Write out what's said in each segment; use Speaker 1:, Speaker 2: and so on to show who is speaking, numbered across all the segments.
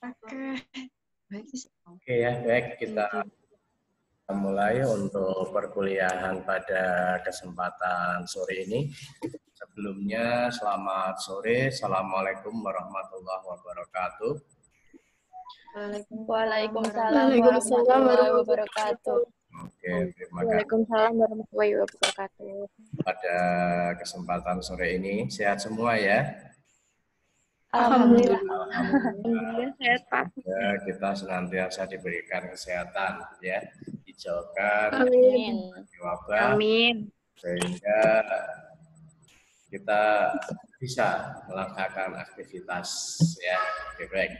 Speaker 1: Oke ya, baik, kita mulai untuk perkuliahan pada kesempatan sore ini. Sebelumnya selamat sore, Assalamualaikum warahmatullahi wabarakatuh.
Speaker 2: Waalaikumsalam warahmatullahi wabarakatuh.
Speaker 1: Oke, terima kasih.
Speaker 2: Waalaikumsalam warahmatullahi wabarakatuh.
Speaker 1: Pada kesempatan sore ini sehat semua ya.
Speaker 2: Alhamdulillah.
Speaker 1: Alhamdulillah.
Speaker 2: Sehat Pak.
Speaker 1: Ya, kita senantiasa diberikan kesehatan ya, dijauhkan
Speaker 2: Amin.
Speaker 1: dari wabah,
Speaker 2: Amin.
Speaker 1: sehingga kita bisa melakukan aktivitas ya. Oke, baik.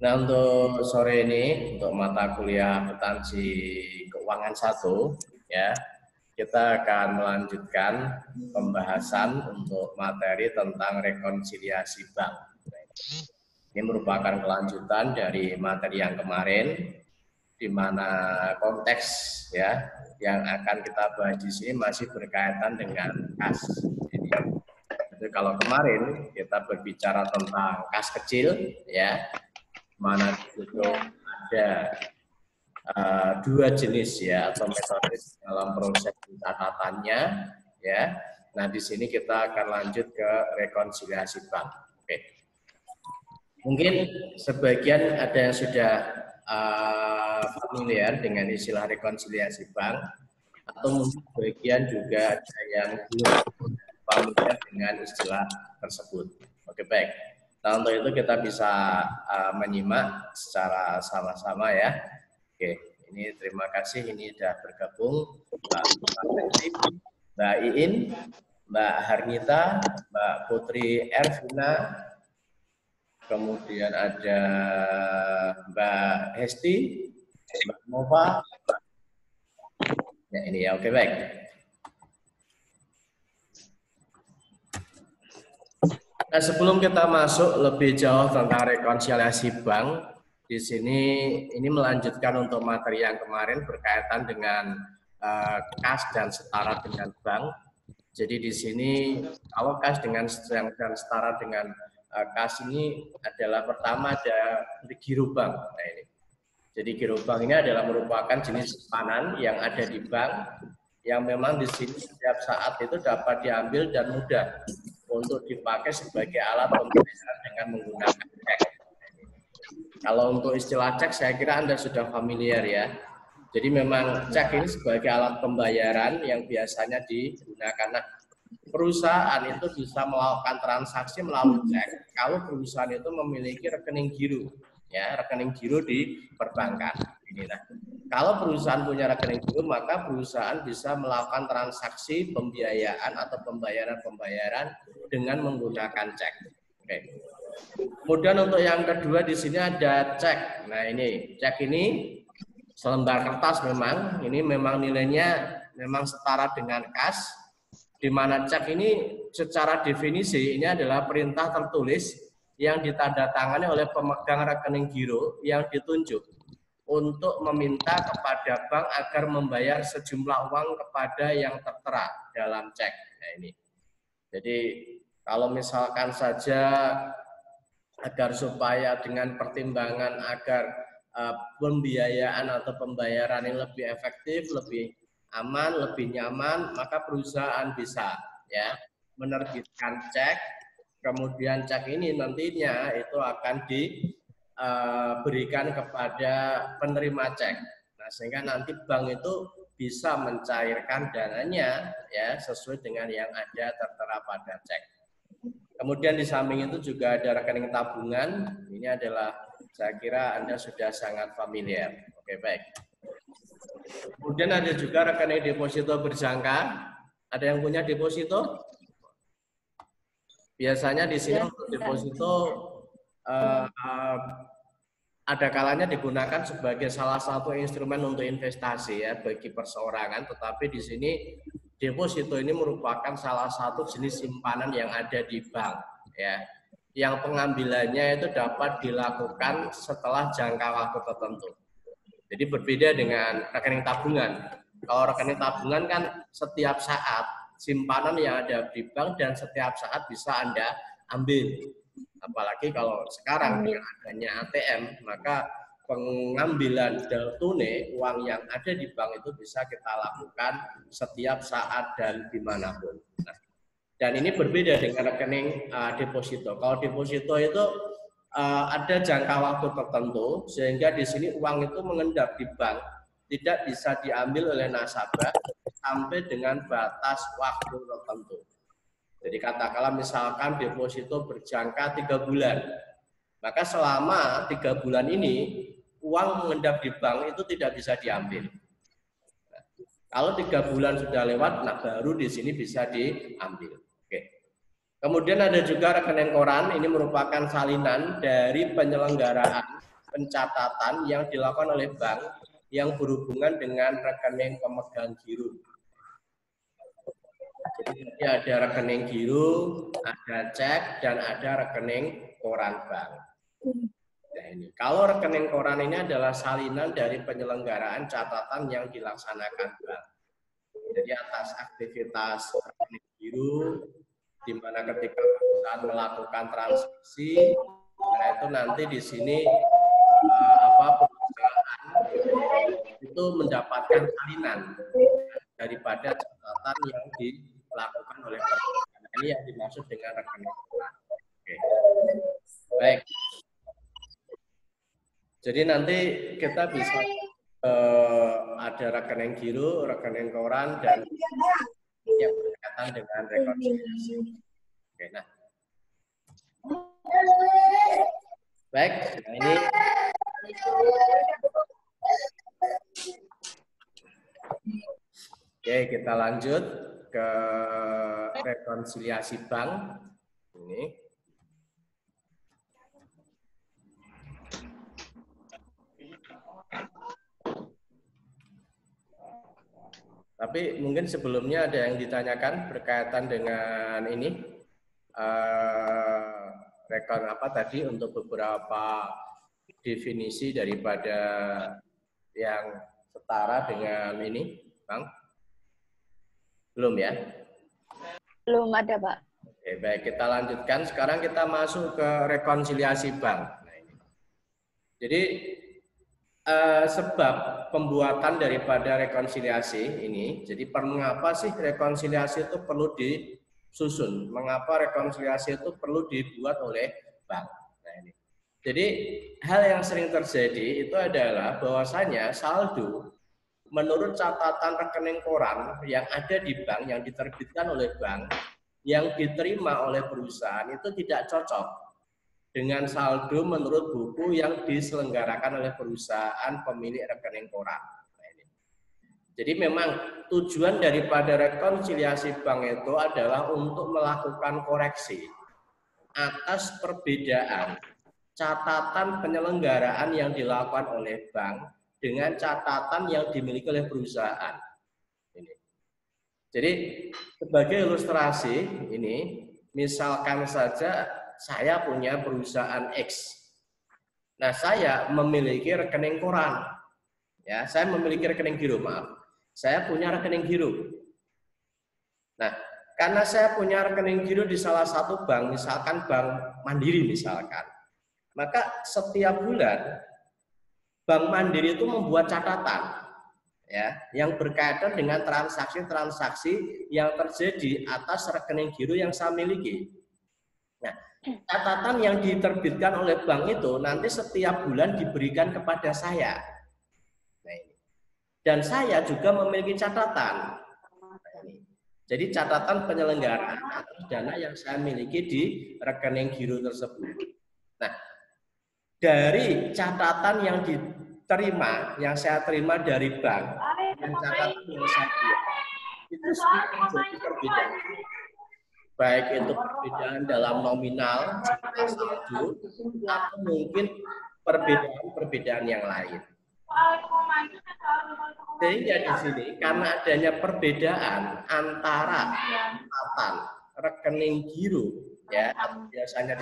Speaker 1: Nah, untuk sore ini untuk mata kuliah akuntansi keuangan 1 ya, kita akan melanjutkan pembahasan untuk materi tentang rekonsiliasi bank. Ini merupakan kelanjutan dari materi yang kemarin, di mana konteks ya yang akan kita bahas di sini masih berkaitan dengan kas. Jadi kalau kemarin kita berbicara tentang kas kecil ya, mana itu ada 2 jenis ya atau metode dalam proses pencatatannya ya. Nah, di sini kita akan lanjut ke rekonsiliasi bank. Oke. Mungkin sebagian ada yang sudah familiar dengan istilah rekonsiliasi bank, atau mungkin sebagian juga ada yang belum familiar dengan istilah tersebut. Oke, baik. Nah, untuk itu kita bisa menyimak secara sama-sama ya. Oke, ini terima kasih, ini sudah bergabung Mbak Iin, Mbak Harnita, Mbak Putri Ervina, kemudian ada Mbak Hesti, Mbak Nova. Ya, ini ya, oke baik. Nah, sebelum kita masuk lebih jauh tentang rekonsiliasi bank, di sini ini melanjutkan untuk materi yang kemarin berkaitan dengan kas dan setara dengan bank. Jadi di sini kalau kas dan setara dengan kas ini adalah pertama ada giro bank. Nah, ini. Jadi giro bank ini adalah merupakan jenis simpanan yang ada di bank yang memang di sini setiap saat itu dapat diambil dan mudah untuk dipakai sebagai alat pembayaran dengan menggunakan cek. Kalau untuk istilah cek saya kira Anda sudah familiar ya. Jadi memang cek ini sebagai alat pembayaran yang biasanya digunakan. Nah, perusahaan itu bisa melakukan transaksi melalui cek kalau perusahaan itu memiliki rekening giro, ya rekening giro di perbankan. Ini nah, kalau perusahaan punya rekening giro maka perusahaan bisa melakukan transaksi pembiayaan atau pembayaran dengan menggunakan cek. Oke. Kemudian untuk yang kedua di sini ada cek. Nah ini cek ini selembar kertas memang, ini memang nilainya memang setara dengan kas. Di mana cek ini secara definisi ini adalah perintah tertulis yang ditandatangani oleh pemegang rekening giro yang ditunjuk untuk meminta kepada bank agar membayar sejumlah uang kepada yang tertera dalam cek. Nah ini. Jadi kalau misalkan saja agar supaya dengan pertimbangan agar pembiayaan atau pembayaran ini lebih efektif, lebih aman, lebih nyaman, maka perusahaan bisa ya menerbitkan cek, kemudian cek ini nantinya itu akan diberikan kepada penerima cek. Nah, sehingga nanti bank itu bisa mencairkan dananya ya sesuai dengan yang ada tertera pada cek. Kemudian di samping itu juga ada rekening tabungan. Ini adalah saya kira Anda sudah sangat familiar. Oke, baik. Kemudian ada juga rekening deposito berjangka. Ada yang punya deposito? Biasanya di sini untuk deposito ada kalanya digunakan sebagai salah satu instrumen untuk investasi ya bagi perseorangan. Tetapi di sini deposito ini merupakan salah satu jenis simpanan yang ada di bank ya, yang pengambilannya itu dapat dilakukan setelah jangka waktu tertentu. Jadi berbeda dengan rekening tabungan. Kalau rekening tabungan kan setiap saat simpanan yang ada di bank dan setiap saat bisa Anda ambil Apalagi kalau sekarang dengan adanya ATM, maka pengambilan tunai uang yang ada di bank itu bisa kita lakukan setiap saat dan dimanapun. Nah, dan ini berbeda dengan rekening deposito. Kalau deposito itu ada jangka waktu tertentu, sehingga di sini uang itu mengendap di bank, tidak bisa diambil oleh nasabah sampai dengan batas waktu tertentu. Jadi katakanlah misalkan deposito berjangka 3 bulan, maka selama 3 bulan ini uang mengendap di bank itu tidak bisa diambil. Nah, kalau 3 bulan sudah lewat, nah baru di sini bisa diambil. Oke. Kemudian ada juga rekening koran, ini merupakan salinan dari penyelenggaraan pencatatan yang dilakukan oleh bank yang berhubungan dengan rekening pemegang giro. Jadi ada rekening giro, ada cek, dan ada rekening koran bank. Nah ini, kalau rekening koran ini adalah salinan dari penyelenggaraan catatan yang dilaksanakan bank. Jadi atas aktivitas rekening giro, di mana ketika perusahaan melakukan transaksi, nah itu nanti di sini perusahaan itu mendapatkan salinan daripada catatan yang dilakukan oleh perusahaan. Ini yang dimaksud dengan rekening koran. Oke. Baik. Jadi nanti kita bisa ada rekening giro, rekening koran, dan yang berkaitan dengan rekonsiliasi. Oke, nah. Baik, nah ini oke, kita lanjut ke rekonsiliasi bank. Ini. Tapi mungkin sebelumnya ada yang ditanyakan berkaitan dengan ini rekon apa tadi untuk beberapa definisi daripada yang setara dengan ini, Bang? Belum ya?
Speaker 2: Belum ada, Pak.
Speaker 1: Oke, baik, kita lanjutkan. Sekarang kita masuk ke rekonsiliasi bank. Nah, ini. Jadi sebab pembuatan daripada rekonsiliasi ini, jadi mengapa sih rekonsiliasi itu perlu disusun? Mengapa rekonsiliasi itu perlu dibuat oleh bank? Nah ini. Jadi hal yang sering terjadi itu adalah bahwasanya saldo menurut catatan rekening koran yang ada di bank, yang diterbitkan oleh bank, yang diterima oleh perusahaan itu tidak cocok dengan saldo menurut buku yang diselenggarakan oleh perusahaan pemilik rekening koran. Nah, ini. Jadi memang tujuan daripada rekonsiliasi bank itu adalah untuk melakukan koreksi atas perbedaan catatan penyelenggaraan yang dilakukan oleh bank dengan catatan yang dimiliki oleh perusahaan. Ini. Jadi sebagai ilustrasi ini, misalkan saja saya punya perusahaan X. Nah, saya memiliki rekening koran. Ya, saya memiliki rekening giro, maaf. Saya punya rekening giro. Nah, karena saya punya rekening giro di salah satu bank, misalkan Bank Mandiri misalkan, maka setiap bulan Bank Mandiri itu membuat catatan ya, yang berkaitan dengan transaksi-transaksi yang terjadi atas rekening giro yang saya miliki. Nah, catatan yang diterbitkan oleh bank itu nanti setiap bulan diberikan kepada saya. Nah, ini. Dan saya juga memiliki catatan. Nah, ini. Jadi catatan penyelenggaraan atas dana yang saya miliki di rekening giro tersebut. Nah, dari catatan yang diterima, yang saya terima dari bank, dan catatan yang saya buat, itu sudah terjadi perbedaan. Baik itu perbedaan dalam nominal, jumlah saldo, atau mungkin perbedaan yang lain. Sehingga di sini karena adanya perbedaan antara catatan rekening giro ya, atau biasanya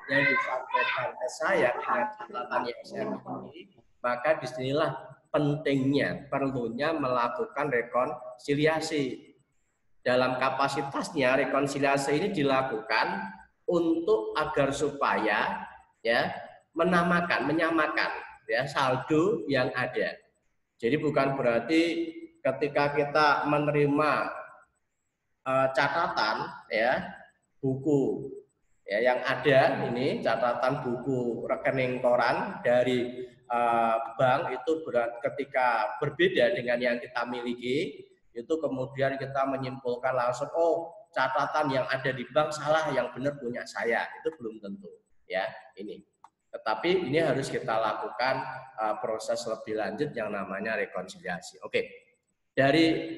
Speaker 1: yang disampaikan ke saya dengan catatan yang saya miliki, maka disinilah pentingnya, perlunya melakukan rekonsiliasi. Dalam kapasitasnya rekonsiliasi ini dilakukan untuk agar supaya ya menyamakan ya saldo yang ada. Jadi bukan berarti ketika kita menerima catatan ya buku ya yang ada ini catatan buku rekening koran dari bank itu ketika berbeda dengan yang kita miliki itu kemudian kita menyimpulkan langsung catatan yang ada di bank salah, yang benar punya saya. Itu belum tentu ya ini. Tetapi ini harus kita lakukan proses lebih lanjut yang namanya rekonsiliasi. Oke. Dari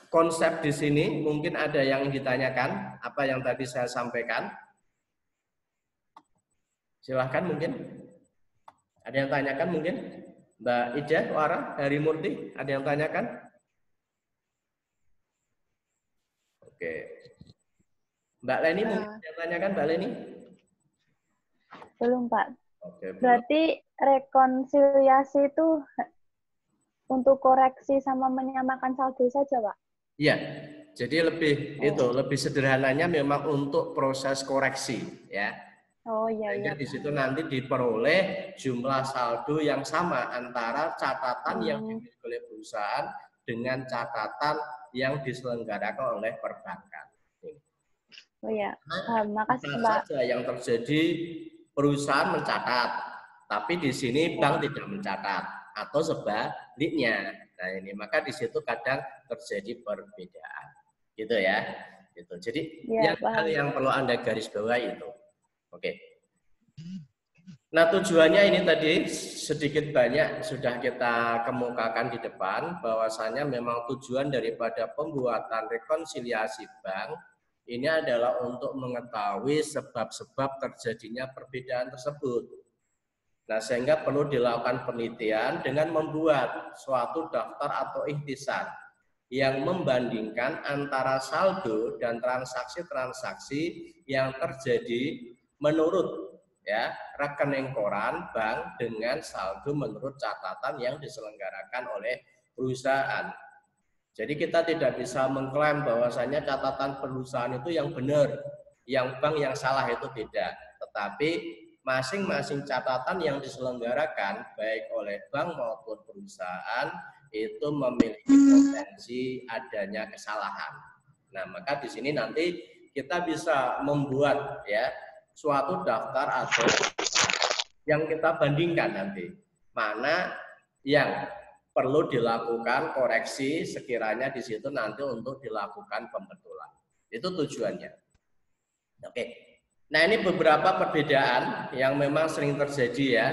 Speaker 1: konsep di sini mungkin ada yang ditanyakan apa yang tadi saya sampaikan. Silahkan mungkin. Ada yang tanyakan mungkin? Mbak Ida, Wara, Hari Murti, ada yang tanyakan? Oke. Mbak Leni mungkin ada yang tanyakan, Mbak Leni?
Speaker 2: Belum, Pak.
Speaker 1: Oke,
Speaker 2: berarti rekonsiliasi itu untuk koreksi sama menyamakan saldo saja, Pak?
Speaker 1: Iya. Jadi lebih sederhananya memang untuk proses koreksi, ya.
Speaker 2: Oh iya.
Speaker 1: Sehingga di situ nanti diperoleh jumlah saldo yang sama antara catatan yang dimiliki oleh perusahaan dengan catatan yang diselenggarakan oleh perbankan.
Speaker 2: Oh iya. Makasih,
Speaker 1: Mbak.
Speaker 2: Mbak.
Speaker 1: Saja yang terjadi perusahaan mencatat, tapi di sini bank tidak mencatat atau sebaliknya. Nah ini maka di situ kadang terjadi perbedaan, gitu ya. Gitu. Jadi hal yang perlu Anda garis bawahi itu. Oke. Nah tujuannya ini tadi sedikit banyak sudah kita kemukakan di depan bahwasanya memang tujuan daripada pembuatan rekonsiliasi bank ini adalah untuk mengetahui sebab-sebab terjadinya perbedaan tersebut. Nah sehingga perlu dilakukan penelitian dengan membuat suatu daftar atau ikhtisar yang membandingkan antara saldo dan transaksi-transaksi yang terjadi menurut ya rekening koran bank dengan saldo menurut catatan yang diselenggarakan oleh perusahaan. Jadi kita tidak bisa mengklaim bahwasanya catatan perusahaan itu yang benar, yang bank yang salah itu tidak. Tetapi masing-masing catatan yang diselenggarakan baik oleh bank maupun perusahaan itu memiliki potensi adanya kesalahan. Nah, maka di sini nanti kita bisa membuat ya suatu daftar atau yang kita bandingkan nanti mana yang perlu dilakukan koreksi sekiranya di situ nanti untuk dilakukan pembetulan. Itu tujuannya. Oke. Nah, ini beberapa perbedaan yang memang sering terjadi ya.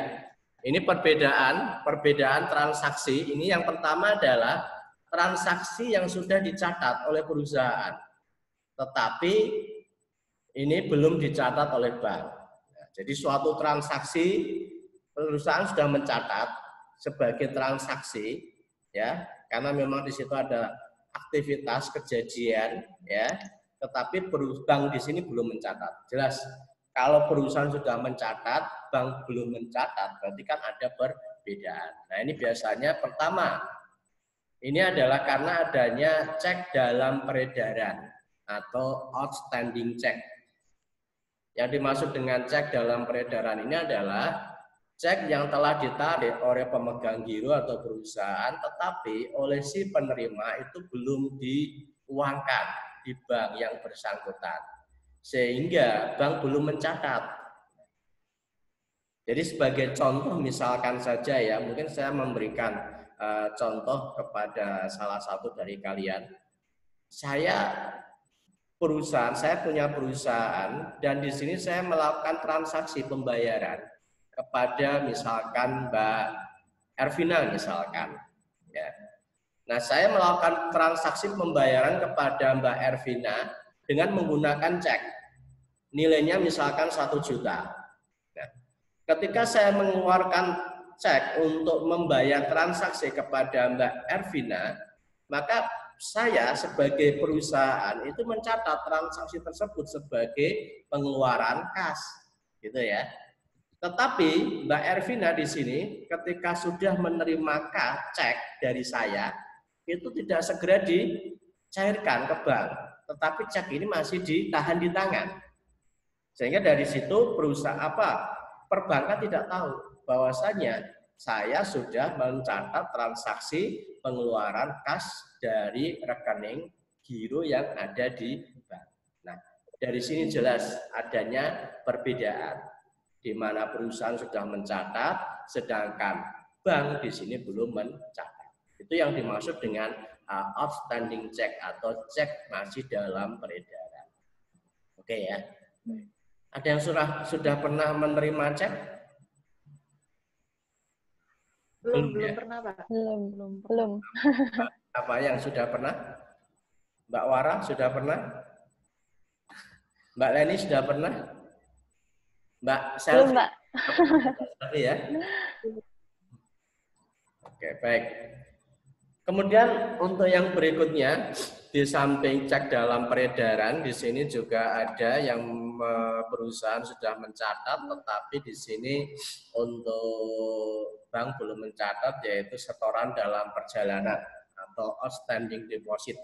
Speaker 1: Ini perbedaan transaksi. Ini yang pertama adalah transaksi yang sudah dicatat oleh perusahaan. Tetapi ini belum dicatat oleh bank. Nah, jadi suatu transaksi perusahaan sudah mencatat sebagai transaksi ya, karena memang di situ ada aktivitas kejadian ya, tetapi bank di sini belum mencatat. Jelas kalau perusahaan sudah mencatat, bank belum mencatat, berarti kan ada perbedaan. Nah, ini biasanya pertama ini adalah karena adanya cek dalam peredaran atau outstanding check. Yang dimaksud dengan cek dalam peredaran ini adalah cek yang telah ditarik oleh pemegang giro atau perusahaan, tetapi oleh si penerima itu belum diuangkan di bank yang bersangkutan, sehingga bank belum mencatat. Jadi sebagai contoh misalkan saja ya, mungkin saya memberikan contoh kepada salah satu dari kalian. Saya punya perusahaan dan di sini saya melakukan transaksi pembayaran kepada misalkan Mbak Ervina misalkan ya. Nah, saya melakukan transaksi pembayaran kepada Mbak Ervina dengan menggunakan cek. Nilainya misalkan 1 juta. Nah, ketika saya mengeluarkan cek untuk membayar transaksi kepada Mbak Ervina, maka saya sebagai perusahaan itu mencatat transaksi tersebut sebagai pengeluaran kas, gitu ya. Tetapi Mbak Ervina di sini ketika sudah menerima cek dari saya, itu tidak segera dicairkan ke bank, tetapi cek ini masih ditahan di tangan. Sehingga dari situ perusahaan perbankan tidak tahu bahwasanya saya sudah mencatat transaksi pengeluaran kas dari rekening giro yang ada di bank. Nah, dari sini jelas adanya perbedaan di mana perusahaan sudah mencatat sedangkan bank di sini belum mencatat. Itu yang dimaksud dengan outstanding check atau cek masih dalam peredaran. Oke ya. Ada yang sudah pernah menerima cek?
Speaker 3: Belum
Speaker 1: ya?
Speaker 3: pernah, Pak.
Speaker 2: Belum.
Speaker 1: Apa yang sudah pernah? Mbak Wara sudah pernah? Mbak Leni sudah pernah? Mbak Selvi?
Speaker 2: Belum, Mbak.
Speaker 1: Selvi ya? Oke, baik. Kemudian untuk yang berikutnya, di samping cek dalam peredaran, di sini juga ada yang perusahaan sudah mencatat, tetapi di sini untuk bank belum mencatat, yaitu setoran dalam perjalanan atau outstanding deposit,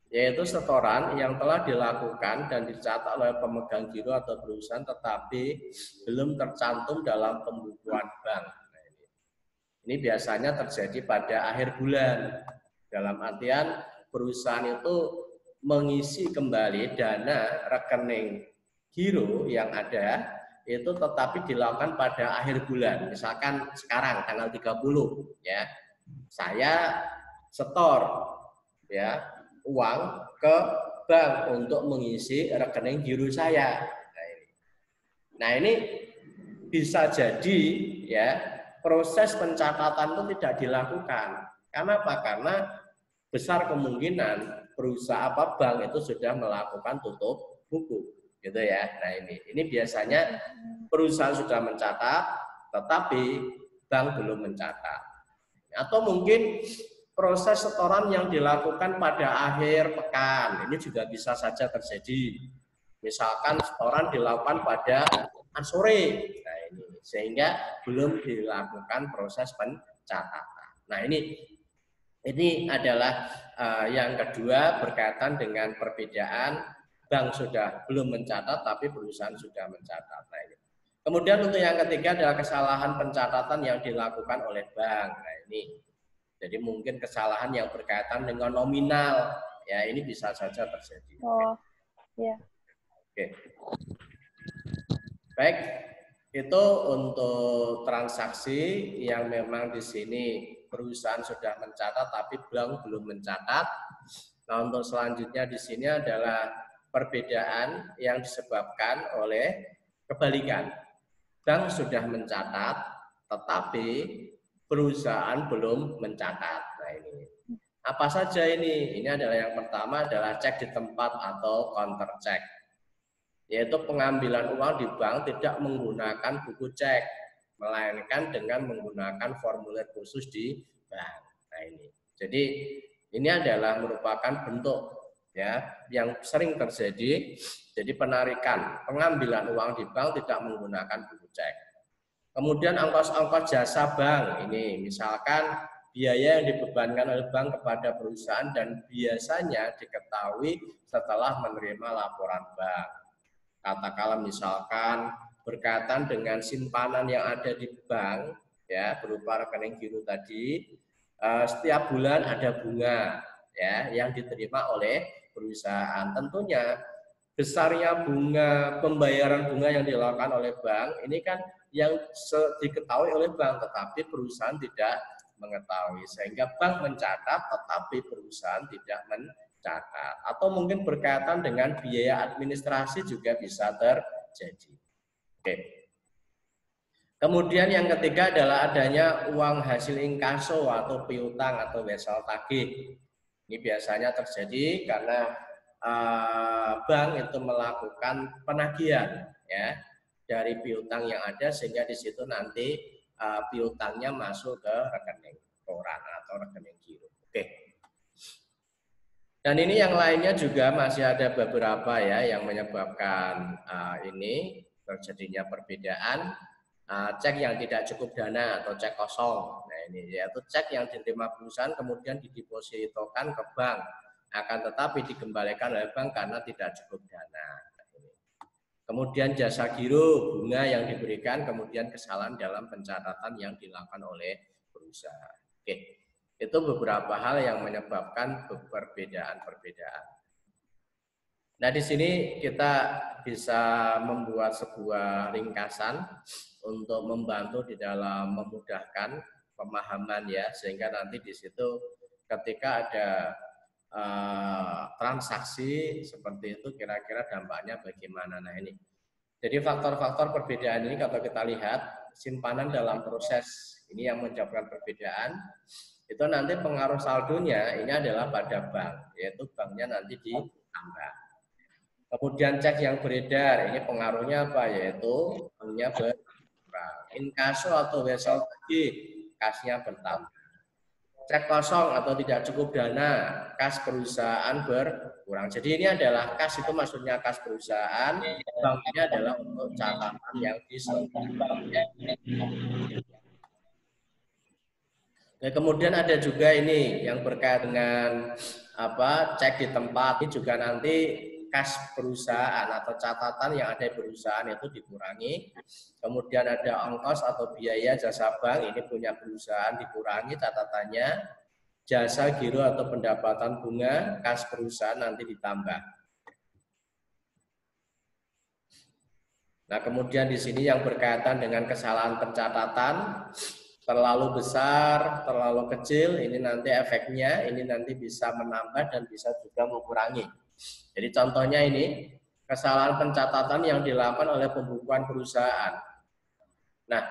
Speaker 1: yaitu setoran yang telah dilakukan dan dicatat oleh pemegang giro atau perusahaan, tetapi belum tercantum dalam pembukuan bank. Ini biasanya terjadi pada akhir bulan. Dalam artian perusahaan itu mengisi kembali dana rekening giro yang ada itu tetapi dilakukan pada akhir bulan. Misalkan sekarang tanggal 30 ya. Saya setor ya uang ke bank untuk mengisi rekening giro saya. Nah, ini bisa jadi ya proses pencatatan itu tidak dilakukan. Karena apa? Karena besar kemungkinan perusahaan bank itu sudah melakukan tutup buku, gitu ya. Nah, ini biasanya perusahaan sudah mencatat, tetapi bank belum mencatat. Atau mungkin proses setoran yang dilakukan pada akhir pekan, ini juga bisa saja terjadi. Misalkan setoran dilakukan pada sore. Nah, ini sehingga belum dilakukan proses pencatatan. Nah, ini adalah yang kedua berkaitan dengan perbedaan bank sudah belum mencatat tapi perusahaan sudah mencatat. Nah, ini. Kemudian untuk yang ketiga adalah kesalahan pencatatan yang dilakukan oleh bank. Nah, ini jadi mungkin kesalahan yang berkaitan dengan nominal. Ya, ini bisa saja terjadi.
Speaker 2: Oh, ya.
Speaker 1: Oke. Baik, itu untuk transaksi yang memang di sini perusahaan sudah mencatat tapi bank belum mencatat. Nah, untuk selanjutnya di sini adalah perbedaan yang disebabkan oleh kebalikan. Bank sudah mencatat tetapi perusahaan belum mencatat. Nah, ini. Apa saja ini? Ini adalah yang pertama adalah cek di tempat atau counter check. Yaitu pengambilan uang di bank tidak menggunakan buku cek, melainkan dengan menggunakan formulir khusus di bank. Nah, ini. Jadi ini adalah merupakan bentuk ya yang sering terjadi. Jadi pengambilan uang di bank tidak menggunakan buku cek. Kemudian ongkos-ongkos jasa bank ini misalkan biaya yang dibebankan oleh bank kepada perusahaan dan biasanya diketahui setelah menerima laporan bank. Katakanlah misalkan berkaitan dengan simpanan yang ada di bank ya berupa rekening giro tadi, setiap bulan ada bunga ya yang diterima oleh perusahaan. Tentunya besarnya bunga pembayaran bunga yang dilakukan oleh bank ini kan yang diketahui oleh bank tetapi perusahaan tidak mengetahui sehingga bank mencatat tetapi perusahaan tidak mencatat atau mungkin berkaitan dengan biaya administrasi juga bisa terjadi. Oke. Kemudian yang ketiga adalah adanya uang hasil inkaso atau piutang atau wesel tagih. Ini biasanya terjadi karena bank itu melakukan penagihan ya dari piutang yang ada sehingga di situ nanti piutangnya masuk ke rekening koran atau rekening giro. Oke. Dan ini yang lainnya juga masih ada beberapa ya yang menyebabkan ini terjadinya perbedaan. Cek yang tidak cukup dana atau cek kosong. Nah, ini yaitu cek yang diterima perusahaan kemudian didepositokan ke bank, akan tetapi dikembalikan oleh bank karena tidak cukup dana. kemudian jasa giro, bunga yang diberikan, kemudian kesalahan dalam pencatatan yang dilakukan oleh perusahaan. Oke, itu beberapa hal yang menyebabkan perbedaan-perbedaan. Nah, di sini kita bisa membuat sebuah ringkasan untuk membantu di dalam memudahkan pemahaman ya, sehingga nanti di situ ketika ada transaksi seperti itu kira-kira dampaknya bagaimana. Nah, ini. Jadi faktor-faktor perbedaan ini kalau kita lihat simpanan dalam proses ini yang menyebabkan perbedaan itu nanti pengaruh saldonya ini adalah pada bank, yaitu banknya nanti ditambah. Kemudian cek yang beredar, ini pengaruhnya apa? Yaitu banknya berkurang. Inkaso atau wesel tadi, kasnya bertambah. Cek kosong atau tidak cukup dana, kas perusahaan berkurang. Jadi ini adalah kas itu maksudnya kas perusahaan, banknya adalah untuk catatan yang diselenggarakan. Nah, kemudian ada juga ini yang berkait dengan cek di tempat, ini juga nanti kas perusahaan atau catatan yang ada di perusahaan itu dikurangi. Kemudian ada ongkos atau biaya jasa bank, ini punya perusahaan dikurangi catatannya. Jasa giro atau pendapatan bunga kas perusahaan nanti ditambah. Nah, kemudian di sini yang berkaitan dengan kesalahan pencatatan terlalu besar, terlalu kecil, ini nanti efeknya ini nanti bisa menambah dan bisa juga mengurangi. Jadi contohnya ini kesalahan pencatatan yang dilakukan oleh pembukuan perusahaan. Nah,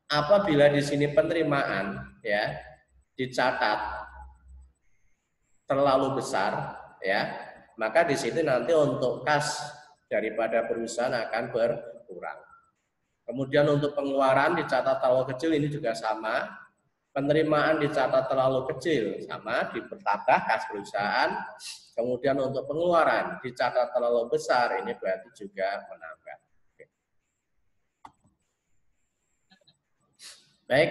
Speaker 1: apabila di sini penerimaan ya dicatat terlalu besar ya, maka di situ nanti untuk kas daripada perusahaan akan berkurang. Kemudian untuk pengeluaran dicatat terlalu kecil ini juga sama. Penerimaan dicatat terlalu kecil sama ditambah kas perusahaan. Kemudian untuk pengeluaran dicatat terlalu besar ini berarti juga menambah. Baik,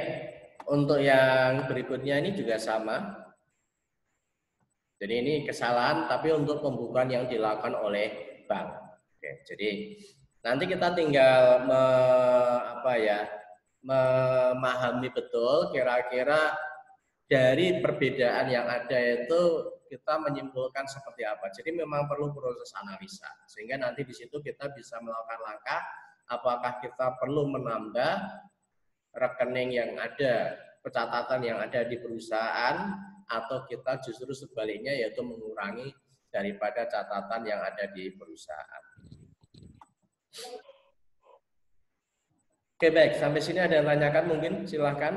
Speaker 1: untuk yang berikutnya ini juga sama. Jadi ini kesalahan tapi untuk pembukuan yang dilakukan oleh bank. Oke, jadi nanti kita tinggal memahami betul kira-kira dari perbedaan yang ada itu kita menyimpulkan seperti apa. Jadi memang perlu proses analisa sehingga nanti di situ kita bisa melakukan langkah apakah kita perlu menambah rekening yang ada, pencatatan yang ada di perusahaan atau kita justru sebaliknya yaitu mengurangi daripada catatan yang ada di perusahaan. Oke, baik, sampai sini ada yang tanyakan mungkin silahkan.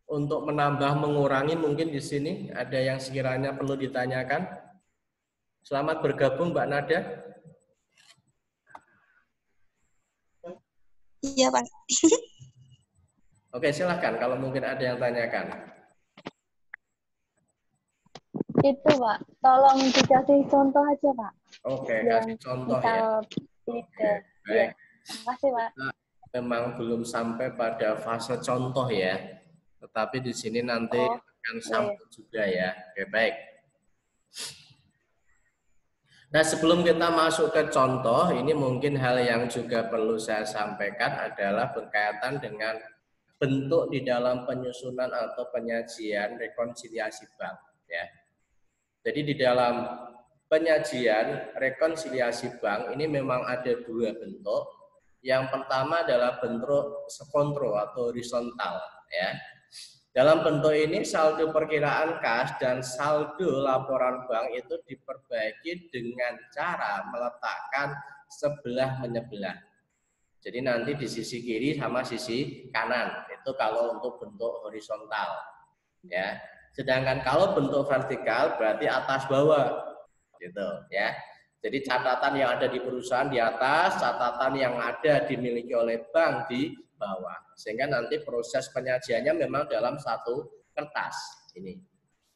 Speaker 1: Untuk menambah mengurangi mungkin di sini ada yang sekiranya perlu ditanyakan. Selamat bergabung Mbak Nada.
Speaker 3: Iya Pak.
Speaker 1: Oke, silahkan kalau mungkin ada yang tanyakan.
Speaker 2: Itu Pak, tolong dikasih contoh aja Pak.
Speaker 1: Oke, kasih contoh ya.
Speaker 2: Oke, baik. Terima kasih Pak.
Speaker 1: Memang belum sampai pada fase contoh ya. Tetapi di sini nanti akan sampai juga ya. Oke, baik. Nah, sebelum kita masuk ke contoh, ini mungkin hal yang juga perlu saya sampaikan adalah berkaitan dengan bentuk di dalam penyusunan atau penyajian rekonsiliasi bank. Ya. Jadi di dalam penyajian rekonsiliasi bank ini memang ada dua bentuk. Yang pertama adalah bentuk sekontro atau horizontal. Ya. Dalam bentuk ini saldo perkiraan kas dan saldo laporan bank itu diperbaiki dengan cara meletakkan sebelah menyebelah. Jadi nanti di sisi kiri sama sisi kanan itu kalau untuk bentuk horizontal, ya. Sedangkan kalau bentuk vertikal berarti atas bawah, gitu, ya. Jadi catatan yang ada di perusahaan di atas, catatan yang ada dimiliki oleh bank di bawah. Sehingga nanti proses penyajiannya memang dalam satu kertas ini.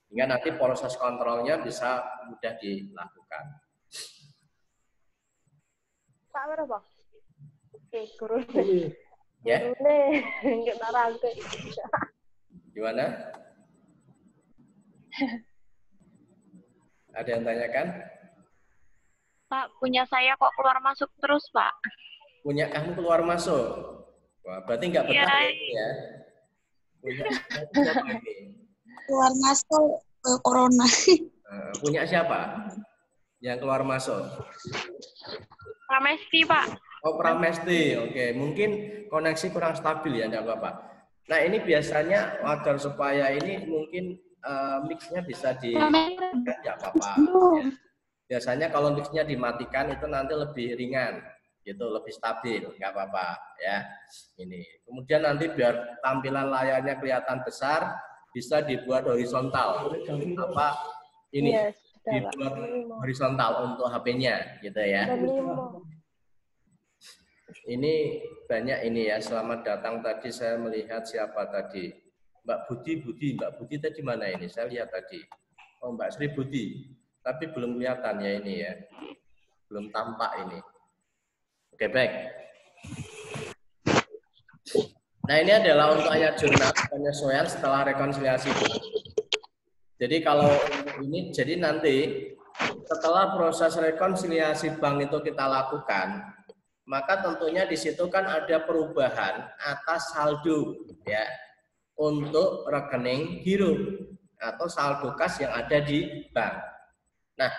Speaker 1: Sehingga nanti proses kontrolnya bisa mudah dilakukan.
Speaker 2: Pak berapa? Oke, guru.
Speaker 1: Ya.
Speaker 2: Kita rangkai.
Speaker 1: Gimana? Ada yang tanyakan?
Speaker 3: Pak, punya saya kok keluar masuk terus, Pak.
Speaker 1: Punya kamu keluar masuk. Wah, berarti nggak betah
Speaker 3: Iya.
Speaker 1: ya? Punya siapa ini?
Speaker 4: Keluar masuk corona.
Speaker 1: Punya siapa? Yang keluar masuk?
Speaker 3: Pramesti, Pak.
Speaker 1: Oh, Pramesti. Oke, mungkin koneksi kurang stabil ya, enggak apa-apa. Nah, ini biasanya agar supaya ini mungkin mix-nya bisa enggak apa-apa. Ya. Biasanya kalau mix-nya dimatikan itu nanti lebih ringan, gitu, lebih stabil, enggak apa-apa ya. Ini. Kemudian nanti biar tampilan layarnya kelihatan besar, bisa dibuat horizontal. Apa ini?
Speaker 2: Yes,
Speaker 1: dibuat horizontal untuk HP-nya, gitu ya. Ini banyak ini ya. Selamat datang tadi saya melihat siapa tadi? Mbak Budi tadi mana ini? Saya lihat tadi. Oh, Mbak Sri Budi. Tapi belum kelihatan ya ini ya. Belum tampak ini. Oke, baik. Nah, ini adalah untuk ayat jurnal penyesuaian setelah rekonsiliasi. Jadi kalau ini, jadi nanti setelah proses rekonsiliasi bank itu kita lakukan, maka tentunya di situ kan ada perubahan atas saldo ya untuk rekening giro atau saldo kas yang ada di bank. Nah,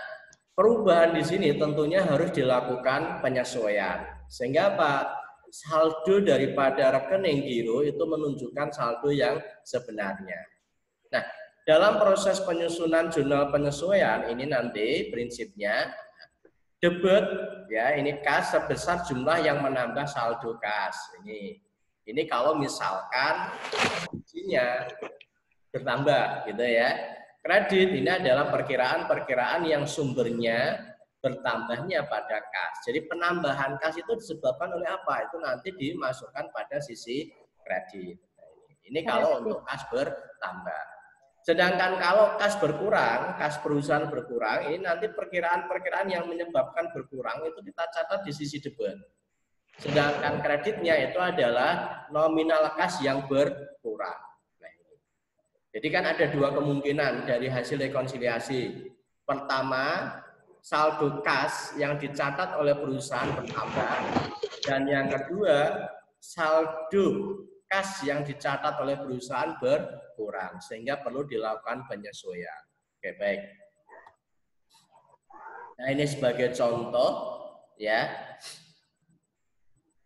Speaker 1: perubahan di sini tentunya harus dilakukan penyesuaian. Sehingga apa? Saldo daripada rekening giro itu menunjukkan saldo yang sebenarnya. Nah, dalam proses penyusunan jurnal penyesuaian ini nanti prinsipnya debit ya ini kas sebesar jumlah yang menambah saldo kas. Ini kalau misalkan isinya bertambah gitu ya. Kredit ini adalah perkiraan yang sumbernya bertambahnya pada kas. Jadi penambahan kas itu disebabkan oleh apa? Itu nanti dimasukkan pada sisi kredit. Ini kalau untuk kas bertambah. Sedangkan kalau kas berkurang, kas perusahaan berkurang, ini nanti perkiraan-perkiraan yang menyebabkan berkurang itu kita catat di sisi debit. Sedangkan kreditnya itu adalah nominal kas yang berkurang. Nah, ini. Jadi kan ada dua kemungkinan dari hasil rekonsiliasi. Pertama, saldo kas yang dicatat oleh perusahaan bertambah. Dan yang kedua, saldo kas yang dicatat oleh perusahaan berkurang sehingga perlu dilakukan penyesuaian. Oke, baik. Nah, ini sebagai contoh ya.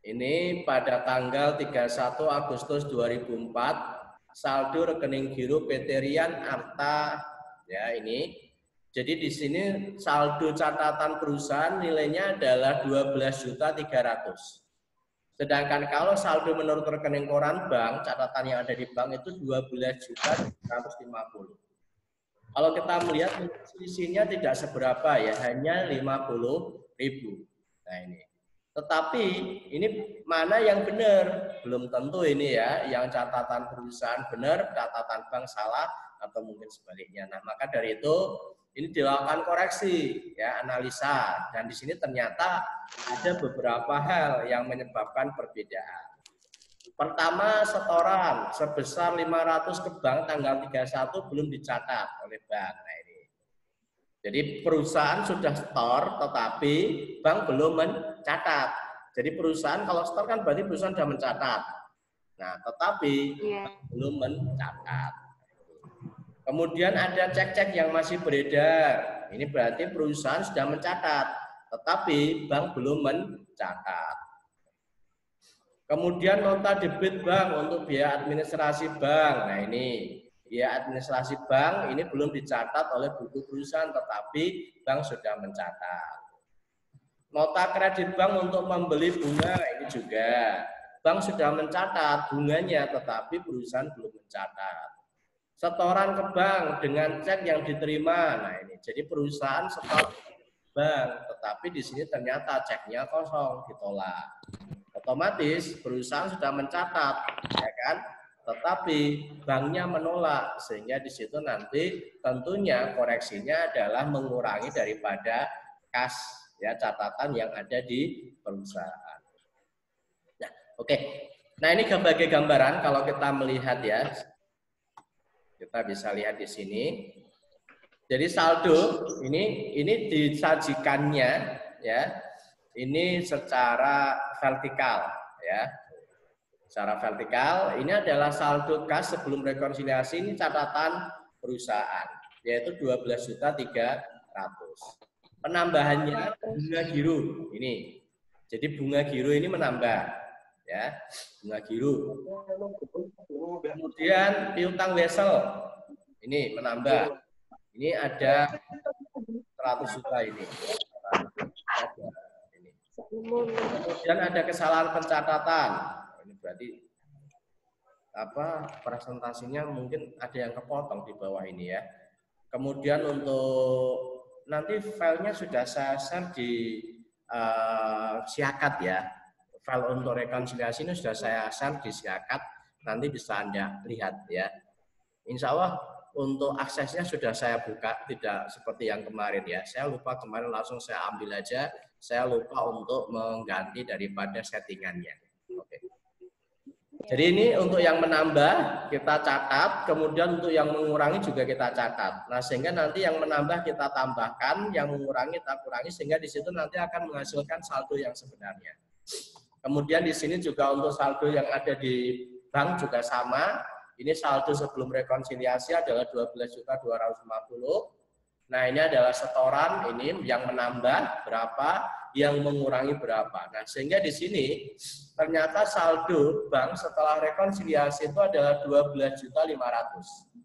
Speaker 1: Ini pada tanggal 31 Agustus 2004 saldo rekening giro PT Rian Arta ya ini. Jadi di sini saldo catatan perusahaan nilainya adalah 12.300.000. Sedangkan kalau saldo menurut rekening koran bank, catatan yang ada di bank itu 12.350.000. Kalau kita melihat selisihnya tidak seberapa ya, hanya 50.000. Nah ini. Tetapi ini mana yang benar? Belum tentu ini ya, yang catatan perusahaan benar, catatan bank salah atau mungkin sebaliknya. Nah, maka dari itu ini dilakukan koreksi, ya analisa, dan di sini ternyata ada beberapa hal yang menyebabkan perbedaan. Pertama, setoran sebesar 500 ke bank tanggal 31 belum dicatat oleh bank. Nah, ini. Jadi perusahaan sudah setor, tetapi bank belum mencatat. Jadi perusahaan kalau setor kan berarti perusahaan sudah mencatat. Nah, tetapi bank belum mencatat. Kemudian ada cek-cek yang masih beredar. Ini berarti perusahaan sudah mencatat, tetapi bank belum mencatat. Kemudian nota debit bank untuk biaya administrasi bank. Nah ini, biaya administrasi bank ini belum dicatat oleh buku perusahaan, tetapi bank sudah mencatat. Nota kredit bank untuk membeli bunga ini juga. Bank sudah mencatat bunganya, tetapi perusahaan belum mencatat. Setoran ke bank dengan cek yang diterima. Nah ini, jadi perusahaan setor bank, tetapi di sini ternyata ceknya kosong, ditolak. Otomatis perusahaan sudah mencatat, ya kan? Tetapi banknya menolak, sehingga di situ nanti tentunya koreksinya adalah mengurangi daripada kas, ya catatan yang ada di perusahaan. Nah, oke. Nah ini sebagai gambaran kalau kita melihat ya. Kita bisa lihat di sini. Jadi saldo ini disajikannya ya. Ini secara vertikal ya. Secara vertikal ini adalah saldo kas sebelum rekonsiliasi, ini catatan perusahaan yaitu 12.300.000. Penambahannya bunga giro ini. Jadi bunga giro ini menambah ya, bunga giro. Kemudian piutang wesel ini menambah. Ini ada 100 juta ini. Kemudian ada kesalahan pencatatan. Ini berarti presentasinya mungkin ada yang kepotong di bawah ini ya. Kemudian untuk nanti filenya sudah saya share di Siakat ya. File untuk rekonsiliasi ini sudah saya share di Siakat. Nanti bisa Anda lihat ya. Insya Allah untuk aksesnya sudah saya buka, tidak seperti yang kemarin ya. Saya lupa kemarin langsung saya ambil aja. Saya lupa untuk mengganti daripada settingannya. Oke. Jadi ini untuk yang menambah kita catat, kemudian untuk yang mengurangi juga kita catat. Nah, sehingga nanti yang menambah kita tambahkan, yang mengurangi kita kurangi, sehingga di situ nanti akan menghasilkan saldo yang sebenarnya. Kemudian di sini juga untuk saldo yang ada di bank juga sama. Ini saldo sebelum rekonsiliasi adalah 12.250.000. Nah, ini adalah setoran, ini yang menambah berapa, yang mengurangi berapa. Nah, sehingga di sini ternyata saldo bank setelah rekonsiliasi itu adalah 12.500.000.